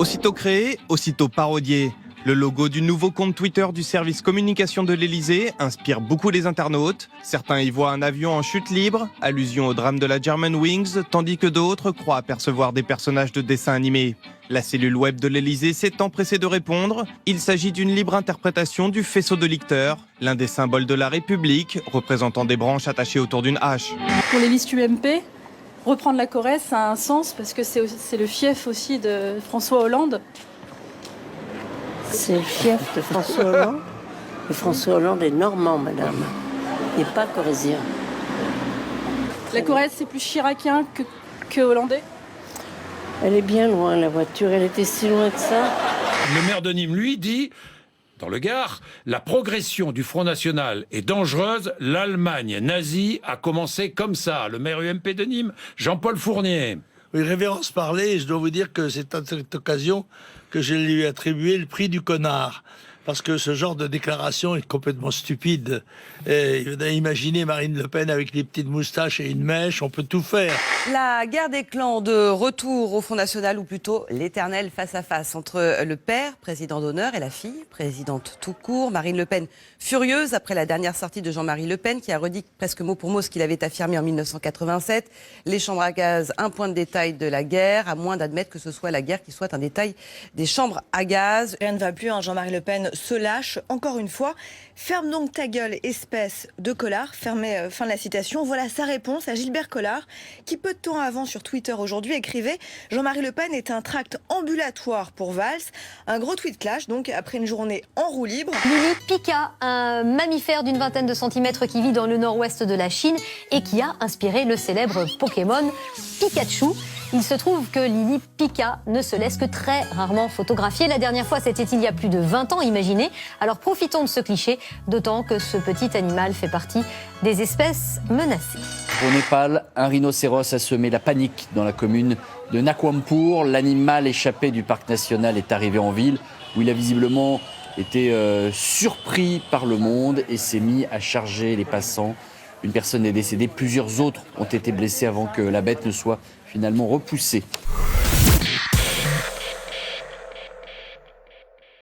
Aussitôt créé, aussitôt parodié. Le logo du nouveau compte Twitter du service communication de l'Elysée inspire beaucoup les internautes. Certains y voient un avion en chute libre, allusion au drame de la Germanwings, tandis que d'autres croient apercevoir des personnages de dessins animés. La cellule web de l'Elysée s'est empressée de répondre. Il s'agit d'une libre interprétation du faisceau de licteurs, l'un des symboles de la République, représentant des branches attachées autour d'une hache. Pour les listes UMP, reprendre la Corrèze, ça a un sens parce que c'est le fief aussi de François Hollande. C'est le fief de François Hollande. Et François Hollande est normand, madame. Il n'est pas corrézien. La Corrèze, c'est plus chiracien que hollandais. Elle est bien loin, la voiture. Elle était si loin que ça. Le maire de Nîmes, lui, dit, dans le Gard, la progression du Front National est dangereuse. L'Allemagne nazie a commencé comme ça. Le maire UMP de Nîmes, Jean-Paul Fournier. Oui, révérence parler, je dois vous dire que c'est à cette occasion que je lui ai attribué le prix du connard. Parce que ce genre de déclaration est complètement stupide. Imaginez Marine Le Pen avec les petites moustaches et une mèche, on peut tout faire. La guerre des clans de retour au Front National, ou plutôt l'éternel face-à-face entre le père, président d'honneur, et la fille, présidente tout court. Marine Le Pen, furieuse après la dernière sortie de Jean-Marie Le Pen, qui a redit presque mot pour mot ce qu'il avait affirmé en 1987. Les chambres à gaz, un point de détail de la guerre, à moins d'admettre que ce soit la guerre qui soit un détail des chambres à gaz. Rien ne va plus, Jean-Marie Le Pen se lâche, encore une fois. Ferme donc ta gueule, espèce de collard. Fin de la citation. Voilà sa réponse à Gilbert Collard, qui peu de temps avant sur Twitter aujourd'hui écrivait « Jean-Marie Le Pen est un tract ambulatoire pour Valls ». Un gros tweet clash, donc, après une journée en roue libre. Lili Pika, un mammifère d'une vingtaine de centimètres qui vit dans le nord-ouest de la Chine et qui a inspiré le célèbre Pokémon Pikachu. Il se trouve que Lili Pika ne se laisse que très rarement photographier. La dernière fois, c'était il y a plus de 20 ans, imaginez. Alors profitons de ce cliché, d'autant que ce petit animal fait partie des espèces menacées. Au Népal, un rhinocéros a semé la panique dans la commune de Nakwampur. L'animal échappé du parc national est arrivé en ville, où il a visiblement été surpris par le monde et s'est mis à charger les passants. Une personne est décédée, plusieurs autres ont été blessés avant que la bête ne soit finalement repoussée.